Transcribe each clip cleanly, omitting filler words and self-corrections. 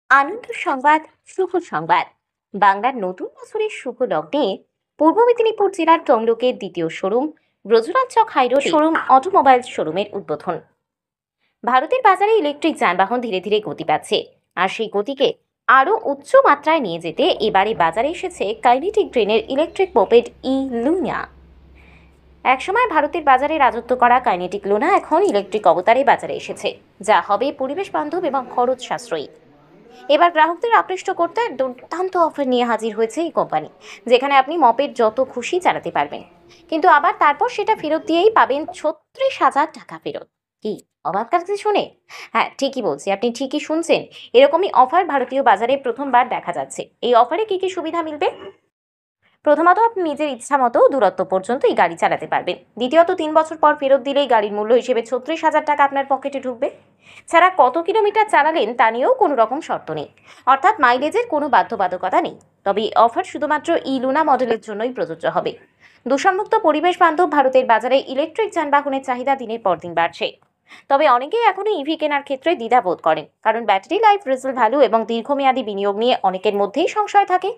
আনন্দ সংবাদ, শুভ সংবাদ। বাংলার নতুন বছরের শুভ লগ্নে পূর্ব মেদিনীপুর জেলার তমলুকের দ্বিতীয় শোরুম ব্রজরাজ চক হাইরোড শোরুম অটোমোবাইল শোরুমের উদ্বোধন। ভারতের বাজারে ইলেকট্রিক যানবাহন ধীরে ধীরে গতি পাচ্ছে, আর সেই গতিকে আরও উচ্চ মাত্রায় নিয়ে যেতে এবারে বাজারে এসেছে কাইনেটিক গ্রিনের ইলেকট্রিক মোপেড ই লুনা। একসময় ভারতের বাজারে রাজত্ব করা কাইনেটিক লুনা এখন ইলেকট্রিক অবতারে বাজারে এসেছে, যা হবে পরিবেশ বান্ধব এবং খরচ সাশ্রয়ী। এবার গ্রাহকদের আকৃষ্ট করতে এক দুর্দান্ত অফার নিয়ে হাজির হয়েছে এই কোম্পানি, যেখানে আপনি মপেড যত খুশি চালাতে পারবেন, কিন্তু আবার তারপর সেটা ফেরত দিয়েই পাবেন 36,000 টাকা ফেরত। কি অবাক লাগছে শুনে? হ্যাঁ, ঠিকই বলছি, আপনি ঠিকই শুনছেন। এরকমই অফার ভারতীয় বাজারে প্রথমবার দেখা যাচ্ছে। এই অফারে কি কি সুবিধা মিলবে? প্রথমত, আপনি নিজের ইচ্ছা মতো দূরত্ব পর্যন্ত এই গাড়ি চালাতে পারবেন। দ্বিতীয়ত, 3 বছর পর ফেরত দিলেই গাড়ির মূল্য হিসেবে 36,000 টাকা আপনার পকেটে ঢুকবে। ছাড়া কত কিলোমিটার চালালেন তা নিয়েও কোনো রকম শর্ত নেই, অর্থাৎ মাইলেজের কোনো বাধ্যবাধকতা নেই। তবে এই অফার শুধুমাত্র ই লুনা মডেলের জন্যই প্রযোজ্য হবে। দূষণমুক্ত পরিবেশ বান্ধব ভারতের বাজারে ইলেকট্রিক যানবাহনের চাহিদা দিনের পর দিন বাড়ছে। তবে অনেকেই এখনও ইভি কেনার ক্ষেত্রে দ্বিধা বোধ করেন, কারণ ব্যাটারি লাইফ, রিজাল ভ্যালু এবং দীর্ঘমেয়াদী বিনিয়োগ নিয়ে অনেকের মধ্যেই সংশয় থাকে।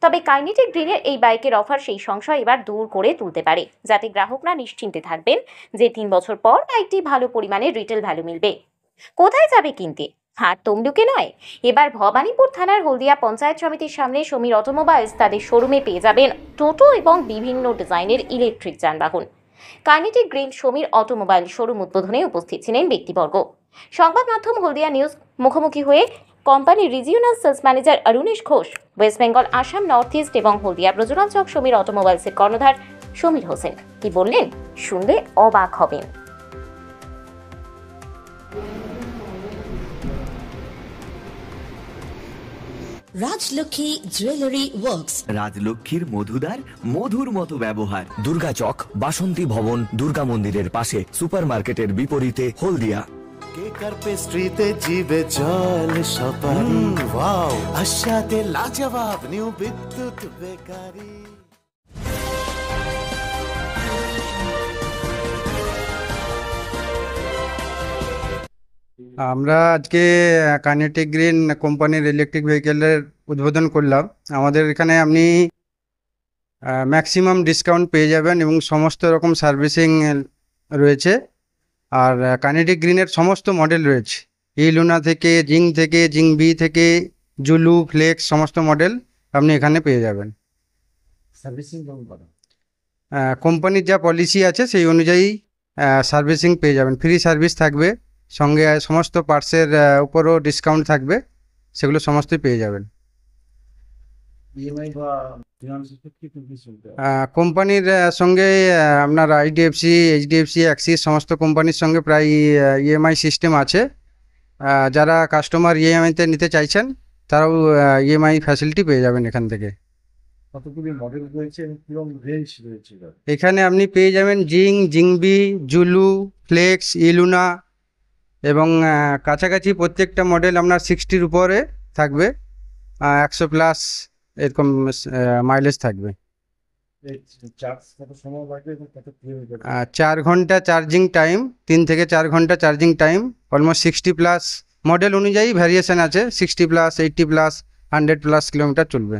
তবে কাইনেটিক গ্রিনের এই বাইকের অফার সেই সংশয় এবার দূর করে তুলতে পারে, যাতে গ্রাহকরা নিশ্চিন্তে থাকবেন যে 3 বছর পর বাইকটি ভালো পরিমাণে রিটেল ভ্যালু মিলবে। কোথায় যাবে কিনতে? আর তমলুকে নয়, এবার ভবানীপুর থানার হলদিয়া পঞ্চায়েত সমিতির সামনে সমীর অটোমোবাইলস তাদের শোরুমে পেয়ে যাবেন টোটো এবং বিভিন্ন ডিজাইনের ইলেকট্রিক যানবাহন। Kinetic green Samir automobile showroom উদ্বোধনে উপস্থিত ছিলেন ব্যক্তিবর্গ। সংবাদ মাধ্যম হলদিয়া নিউজ মুখোমুখি হয়ে কোম্পানির regional sales manager Arunesh Ghosh, West Bengal, Assam, North East এবং হলদিয়া ব্রজরাজ চক সমীর অটোমোবাইলসের কর্ণধার সমীর হোসেন কি বললেন শুনলে অবাক হবেন। রাজলক্ষ্মী জুয়েলারি ওয়ার্কস, রাজলক্ষ্মীর মধুদার মধুর মতো ব্যবহার। দুর্গা চক, বাসন্তী ভবন, দুর্গা মন্দিরের পাশে, সুপারমার্কেটের বিপরীতে, হলদিয়া। কেক আর পেস্ট্রিতে জিবে জল সপারি, ওয়াও, আশাতে লাজবাব নিউ বিদ্যুৎ বেকারি। আমরা আজকে কাইনেটিক গ্রিন কোম্পানির ইলেকট্রিক ভেহিকেলের উদ্বোধন করলাম। আমাদের এখানে আপনি ম্যাক্সিমাম ডিসকাউন্ট পেয়ে যাবেন এবং সমস্ত রকম সার্ভিসিং রয়েছে। আর কাইনেটিক গ্রিনের সমস্ত মডেল রয়েছে, ই লুনা থেকে, জিং বি থেকে, জুলু, ফ্লেক্স, সমস্ত মডেল আপনি এখানে পেয়ে যাবেন। সার্ভিসিং কোম্পানির যা পলিসি আছে সেই অনুযায়ী সার্ভিসিং পেয়ে যাবেন। ফ্রি সার্ভিস থাকবে, সঙ্গে সমস্ত পার্টসের উপরও ডিসকাউন্ট থাকবে, সেগুলো সমস্তই পেয়ে যাবেন। ইএমআই বা ফিনান্সের ক্ষেত্রে কি চলবে? কোম্পানির সঙ্গে আপনার আইডিএফসি, এইচডিএফসি, অ্যাক্সিস সমস্ত কোম্পানির সঙ্গে প্রায় ইএমআই সিস্টেম আছে। যারা কাস্টমার ইএমআইতে নিতে চাইছেন তারাও ইএমআই ফ্যাসিলিটি পেয়ে যাবেন এখান থেকে। কতগুলি মডেল রয়েছে এবং কিরকম রেঞ্জ রয়েছে? এখানে আপনি পেয়ে যাবেন জিংবি, জুলু, ফ্লেক্স, ইলুনা এবং কাছাকাছি প্রত্যেকটা মডেল আপনার 60-র উপরে থাকবে, 100+ এরকম মাইলেজ থাকবে। চার্জ কত সময় লাগবে এবং কত কিলোমিটার? 4 ঘন্টা চার্জিং টাইম, 3 থেকে 4 ঘন্টা চার্জিং টাইম। অলমোস্ট 60+ মডেল অনুযায়ী ভ্যারিয়েশন আছে, 60+, 80+, 100+ কিলোমিটার চলবে।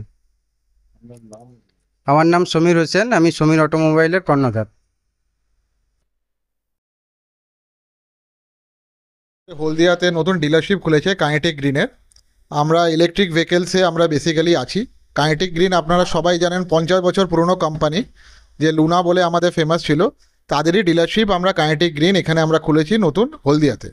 আমার নাম সমীর হোসেন, আমি সমীর অটোমোবাইলের কর্ণধার। হলদিয়াতে নতুন ডিলারশিপ খুলেছে কাইনেটিক গ্রিনের। আমরা ইলেকট্রিক ভেহিকেলসে আমরা বেসিক্যালি আছি। কাইনেটিক গ্রিন আপনারা সবাই জানেন 50 বছর পুরনো কোম্পানি, যে লুনা বলে আমাদের ফেমাস ছিল, তাদেরই ডিলারশিপ আমরা কাইনেটিক গ্রিন এখানে আমরা খুলেছি নতুন হলদিয়াতে।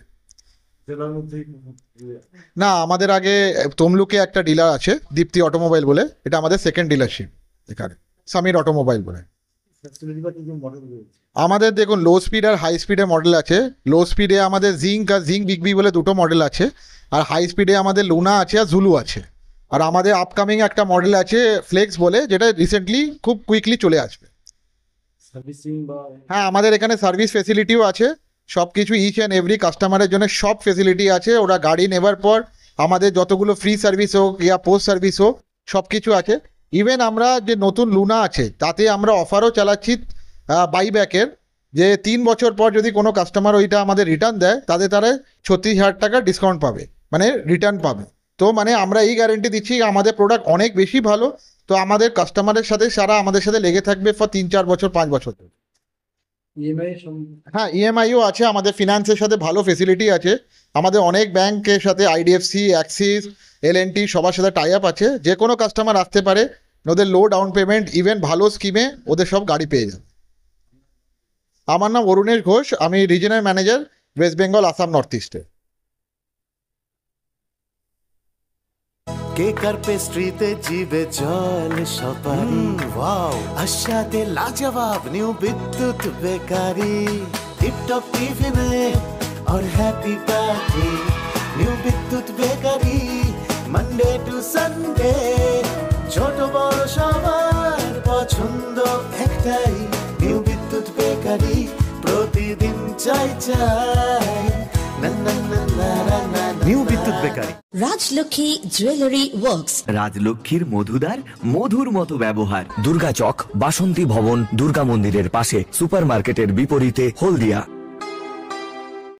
না, আমাদের আগে তমলুকে একটা ডিলার আছে দীপ্তি অটোমোবাইল বলে, এটা আমাদের সেকেন্ড ডিলারশিপ এখানে, সমীর অটোমোবাইল বলে। আমাদের দেখুন লো স্পিড আর হাই স্পিডে মডেল আছে। লো স্পিডে আমাদের জিং বিগবি বলে দুটো মডেল আছে, আর হাই স্পিডে আমাদের লুনা আছে আর জুলু আছে। আর আমাদের আপকামিং একটা মডেল আছে ফ্লেক্স বলে, যেটা রিসেন্টলি খুব কুইকলি চলে আসবে। হ্যাঁ, আমাদের এখানে সার্ভিস ফেসিলিটিও আছে, সব কিছু ইচ অ্যান্ড এভরি কাস্টমারের জন্য সব ফেসিলিটি আছে। ওরা গাড়ি নেবার পর আমাদের যতগুলো ফ্রি সার্ভিস হোক ইয়া পোস্ট সার্ভিস হোক সব কিছু আছে। ইভেন আমরা যে নতুন লুনা আছে তাতে আমরা অফারও চালাচ্ছি বাইব্যাকের, যে 3 বছর পর যদি কোনো কাস্টমার ওইটা আমাদের রিটার্ন দেয় তারা 36,000 টাকা ডিসকাউন্ট পাবে, মানে রিটার্ন পাবে। তো মানে আমরা এই গ্যারেন্টি দিচ্ছি আমাদের প্রোডাক্ট অনেক বেশি ভালো। তো আমাদের কাস্টমারের সাথে সারা আমাদের সাথে লেগে থাকবে ফর 3-4 বছর 5 বছর। ইএমআই হ্যাঁ, ইএমআইও আছে, আমাদের ফিনান্সের সাথে ভালো ফেসিলিটি আছে। আমাদের অনেক ব্যাংকের সাথে আইডিএফসি, অ্যাক্সিস, এলএনটি সবার সাথে টাই আপ আছে। যে কোনো কাস্টমার আসতে পারে, ওদের লো ডাউন পেমেন্ট, ইভেন ভালো স্কিমে ওদের সব গাড়ি পেয়ে যাবে। আমার নাম অরুণেশ ঘোষ, আমি regional manager, West Bengal, Assam, north ইস্টে। কেকার পেস্ট্রিতে জিবে জল সপারি ওয়াও, আশাতে লাজবাব নিউ বিদ্যুৎ বেকারি, টিপটপ টিফিনে और happy party, new Bidyut bakery, Monday to Sunday, ছোট বড় সবার পছন্দ একটাই, নিউ বিদ্যুৎ বেকারি, প্রতিদিন চাই চাই না না না না না। New Bidyut bakery. Rajlakhi Jewelry Works. রাজলক্ষ্মীর মধুদার মধুর মতো ব্যবহার। দুর্গা চক, বাসন্তী ভবন, দুর্গা মন্দিরের পাশে, সুপার মার্কেটের বিপরীতে, হলদিয়া।